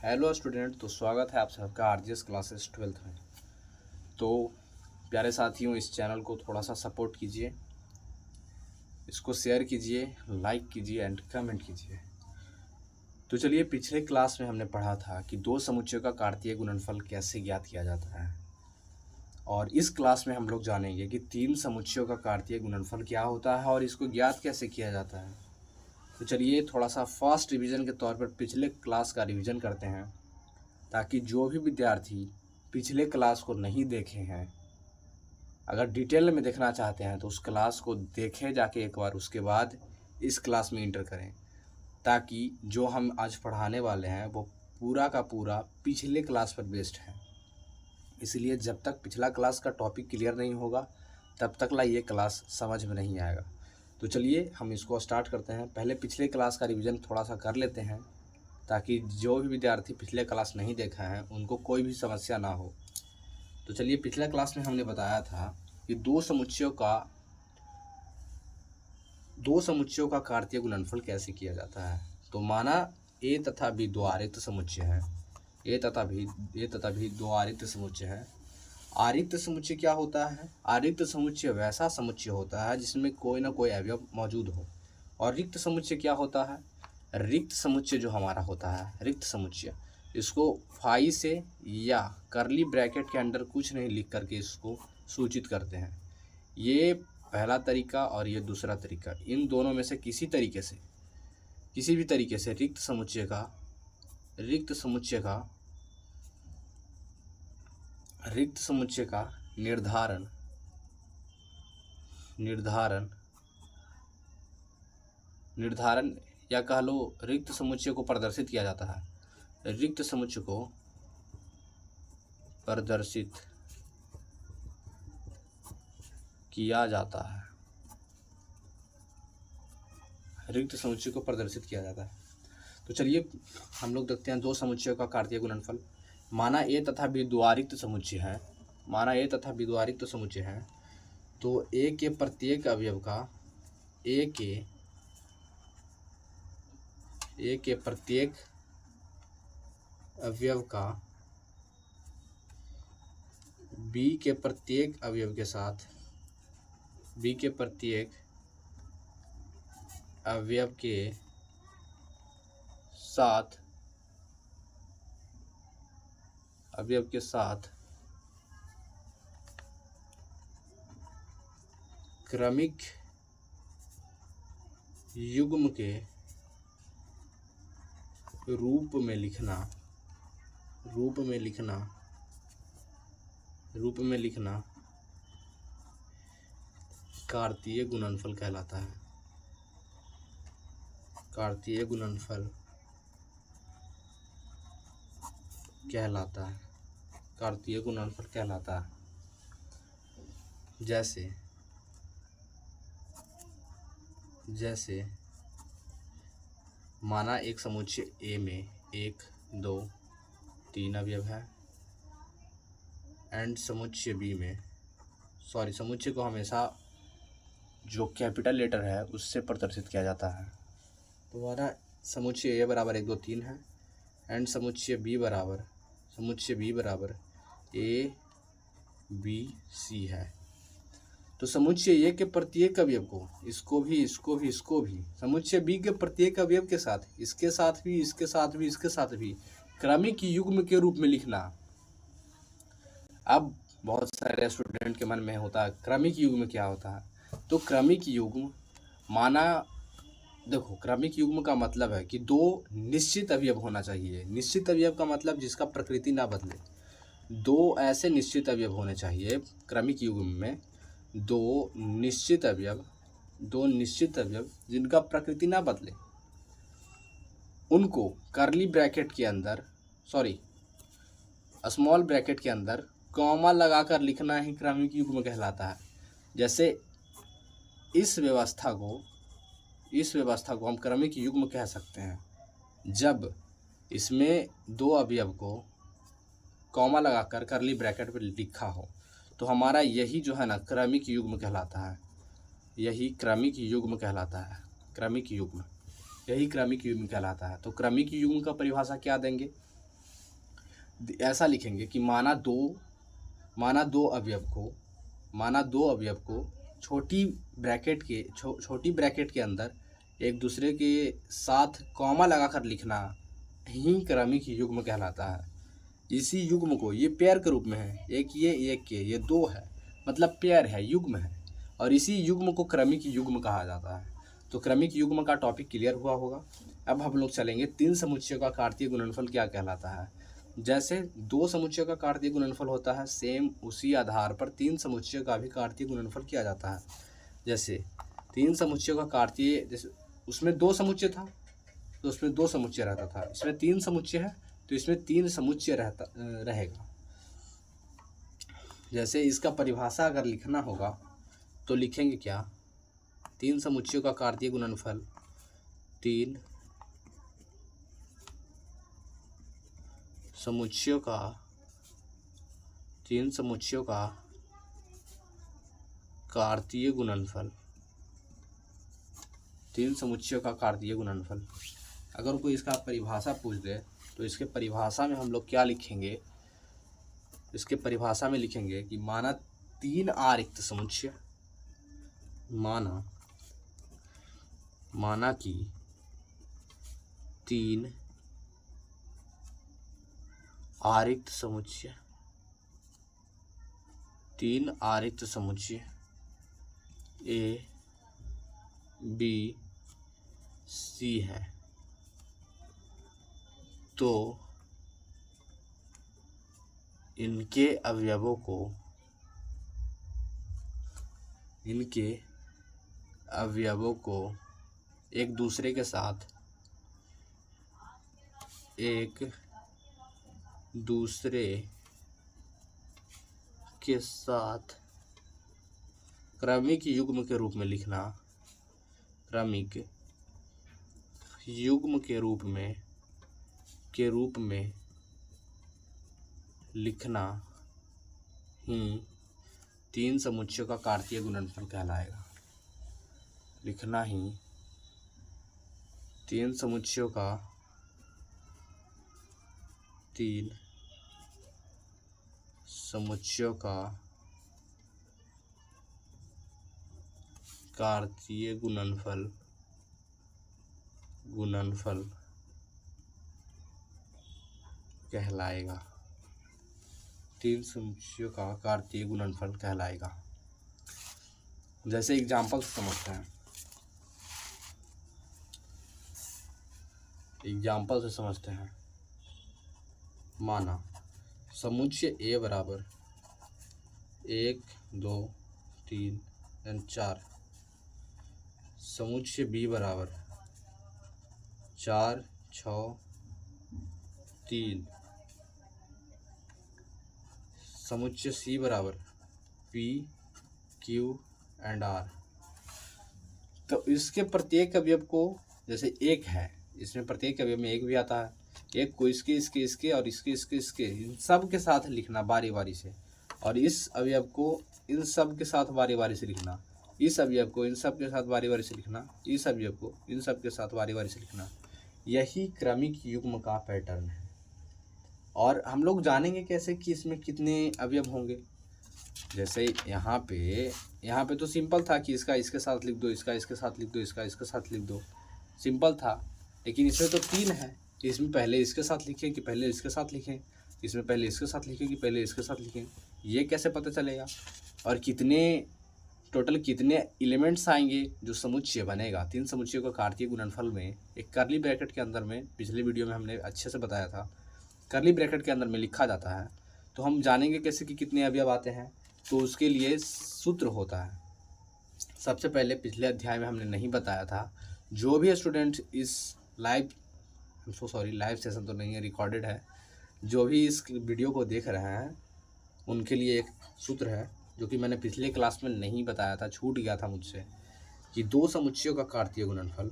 Hello student, तो स्वागत है आप सबका आरजीएस क्लासेस 12th में। तो प्यारे साथियों, इस चैनल को थोड़ा सा सपोर्ट कीजिए, इसको शेयर कीजिए, लाइक कीजिए एंड कमेंट कीजिए। तो चलिए, पिछले क्लास में हमने पढ़ा था कि दो समुच्चयों का कार्तीय गुणनफल कैसे ज्ञात किया जाता है, और इस क्लास में हम लोग जानेंगे कि तीन समुच्चयों का कार्तीय गुणनफल क्या होता है और इसको ज्ञात कैसे किया जाता है। तो चलिए, थोड़ा सा फास्ट रिवीजन के तौर पर पिछले क्लास का रिवीजन करते हैं, ताकि जो भी विद्यार्थी पिछले क्लास को नहीं देखे हैं, अगर डिटेल में देखना चाहते हैं तो उस क्लास को देखें जाके एक बार, उसके बाद इस क्लास में इंटर करें, ताकि जो हम आज पढ़ाने वाले हैं वो पूरा का पूरा पिछले क्लास पर बेस्ड है। इसलिए जब तक पिछला क्लास का टॉपिक क्लियर नहीं होगा तब तक ये क्लास समझ में नहीं आएगा। तो चलिए हम इसको स्टार्ट करते हैं। पहले पिछले क्लास का रिवीजन थोड़ा सा कर लेते हैं, ताकि जो भी विद्यार्थी पिछले क्लास नहीं देखा है उनको कोई भी समस्या ना हो। तो चलिए, पिछले क्लास में हमने बताया था कि दो समुच्चयों का कार्तीय गुणनफल कैसे किया जाता है। तो माना ए तथा बी दो आरिक्त समुच्चय हैं, ए तथा बी दो आरिक्त समुच्चय हैं। आरिक्त समुच्चय क्या होता है? आरिक्त समुच्चय वैसा समुच्चय होता है जिसमें कोई ना कोई अवयव मौजूद हो। और रिक्त समुच्चय क्या होता है? रिक्त समुच्चय जो हमारा होता है, रिक्त समुच्चय, इसको फाई से या करली ब्रैकेट के अंदर कुछ नहीं लिख करके इसको सूचित करते हैं। ये पहला तरीका और ये दूसरा तरीका, इन दोनों में से किसी भी तरीके से रिक्त समुच्चय का निर्धारण या कह लो रिक्त समुच्चय को प्रदर्शित किया जाता है। रिक्त समुच्चय को प्रदर्शित किया जाता है। तो चलिए हम लोग देखते हैं दो समुच्चयों का कार्तीय गुणनफल। माना ए तथा बी द्वारिक्त समुच्चय है। तो ए के प्रत्येक अवयव का बी के प्रत्येक अवयव के साथ क्रमिक युग्म के रूप में लिखना कार्तीय गुणनफल कहलाता है। जैसे माना एक समुच्चय ए में 1, 2, 3 अवयव है, एंड समुच्चय बी में, समुच्चय को हमेशा जो कैपिटल लेटर है उससे प्रदर्शित किया जाता है। तो हमारा समुच्चय ए बराबर 1, 2, 3 है, एंड समुच्चय बी बराबर ए बी सी है। तो समुच्चय ए के प्रत्येक अवयव को, इसको भी, समुच्चय बी के प्रत्येक अवयव के साथ, इसके साथ भी क्रमिक युग्म के रूप में लिखना। अब बहुत सारे स्टूडेंट के मन में होता है क्रमिक युग्म क्या होता है। तो क्रमिक युग्म क्रमिक युग्म का मतलब है कि दो निश्चित अवयव होना चाहिए। निश्चित अवयव का मतलब जिसका प्रकृति ना बदले। दो ऐसे निश्चित अवयव होने चाहिए क्रमिक युग्म में, दो निश्चित अवयव जिनका प्रकृति ना बदले, उनको करली ब्रैकेट के अंदर, स्मॉल ब्रैकेट के अंदर कॉमा लगाकर लिखना ही क्रमिक युग्म कहलाता है। जैसे इस व्यवस्था को हम क्रमिक युग्म कह सकते हैं जब इसमें दो अवयव को कॉमा लगाकर करली ब्रैकेट पर लिखा हो, तो हमारा यही जो है ना क्रमिक युग्म कहलाता है। यही क्रमिक युग्म कहलाता है। तो क्रमिक युग्म का परिभाषा क्या देंगे? ऐसा लिखेंगे कि माना दो अवयव को छोटी ब्रैकेट के अंदर एक दूसरे के साथ कॉमा लगाकर लिखना ही क्रमिक युग्म कहलाता है। इसी युग्म को, ये पेयर के रूप में है, एक ये दो है, मतलब पेयर है, युग्म है, और इसी युग्म को क्रमिक युग्म कहा जाता है। तो क्रमिक युग्म का टॉपिक क्लियर हुआ होगा। अब हम लोग चलेंगे तीन समुच्चयों का कार्तीय गुणनफल क्या कहलाता है। जैसे दो समुच्चयों का कार्तीय गुणनफल होता है, सेम उसी आधार पर तीन समुच्चयों का भी कार्तीय गुणनफल किया जाता है। जैसे तीन समुच्चयों का कार्तीय, जैसे उसमें दो समुच्चय था तो उसमें दो समुच्चय रहता था, इसमें तीन समुच्चय है तो इसमें तीन समुच्चय रहेगा। जैसे इसका परिभाषा अगर लिखना होगा तो लिखेंगे क्या, तीन समुच्चयों का कार्तीय गुणनफल, तीन समुच्चयों का कार्तीय गुणनफल, तीन समुच्चयों का कार्तीय गुणनफल। अगर कोई इसका परिभाषा पूछ दे तो इसके परिभाषा में हम लोग क्या लिखेंगे, इसके परिभाषा में लिखेंगे कि माना तीन आरिक्त समुच्चय, माना कि तीन आरिक्त समुच्चय ए बी सी है, तो इनके अवयवों को एक दूसरे के साथ क्रमिक युग्म के रूप में लिखना, क्रमिक युग्म के रूप में लिखना ही तीन समुच्चयों का कार्तीय गुणनफल कहलाएगा। लिखना ही तीन समुच्चयों का कार्तीय गुणनफल कहलाएगा। तीन समुच्चयों का कार्तीय गुणनफल कहलाएगा। जैसे एग्जाम्पल से समझते हैं। माना समुच्चय ए बराबर 1 2 3 4, समुच्चय बी बराबर 4 6 3, समुच्चय सी बराबर पी क्यू एंड आर। तो इसके प्रत्येक अवयव को, जैसे एक है, इसमें प्रत्येक अवयव में एक भी आता है, एक को इसके और इसके इन सब के साथ लिखना बारी बारी से, और इस अवयव को इन सब के साथ बारी बारी से लिखना, इस अवयव को इन सब के साथ बारी बारी से लिखना, इस अवयव को इन सब के साथ बारी बारी से लिखना। यही क्रमिक युग्म का पैटर्न है। और हम लोग जानेंगे कैसे कि इसमें कितने अवयव होंगे। जैसे यहाँ पे तो सिंपल था कि इसका इसके साथ लिख दो, इसका इसके साथ लिख दो, इसका इसके साथ लिख दो, सिंपल था। लेकिन इसमें तो तीन है, इसमें पहले इसके साथ लिखें कि पहले इसके साथ लिखें, इसमें पहले इसके साथ लिखें कि पहले इसके साथ लिखें, ये कैसे पता चलेगा। और टोटल कितने एलिमेंट्स आएंगे जो समुच्चय बनेगा। तीन समुच्चयों का कार्तीय गुणनफल में एक कर्ली ब्रैकेट के अंदर में, पिछले वीडियो में हमने अच्छे से बताया था, कर्ली ब्रैकेट के अंदर में लिखा जाता है। तो हम जानेंगे कैसे कि कितने अवयव आते हैं। तो उसके लिए सूत्र होता है। सबसे पहले पिछले अध्याय में हमने नहीं बताया था, जो भी स्टूडेंट इस लाइव सेशन तो नहीं है, रिकॉर्डेड है, जो भी इस वीडियो को देख रहे हैं उनके लिए एक सूत्र है जो कि मैंने पिछले क्लास में नहीं बताया था, छूट गया था मुझसे, कि दो समुच्चयों का कार्तीय गुणनफल,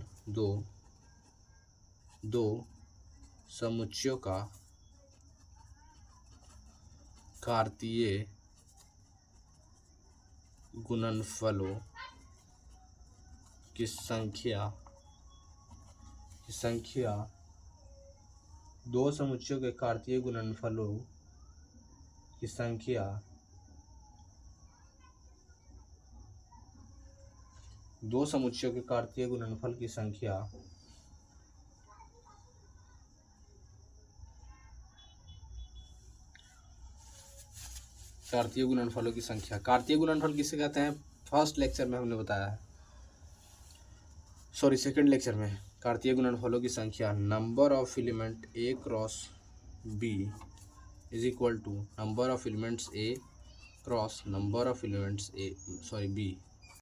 दो समुच्चयों का कार्तीय गुणनफलों की संख्या दो समुच्चयों के कार्तीय गुणनफलों की संख्या दो समुच्चयों के कार्तीय गुणनफल की संख्या कार्तीय गुणनफलों की संख्या। कार्तीय गुणनफल किसे कहते हैं? फर्स्ट लेक्चर में हमने बताया है, सॉरी सेकंड लेक्चर में। कार्तीय गुणनफलों की संख्या number of element A cross B is equal to number of elements A cross number of elements B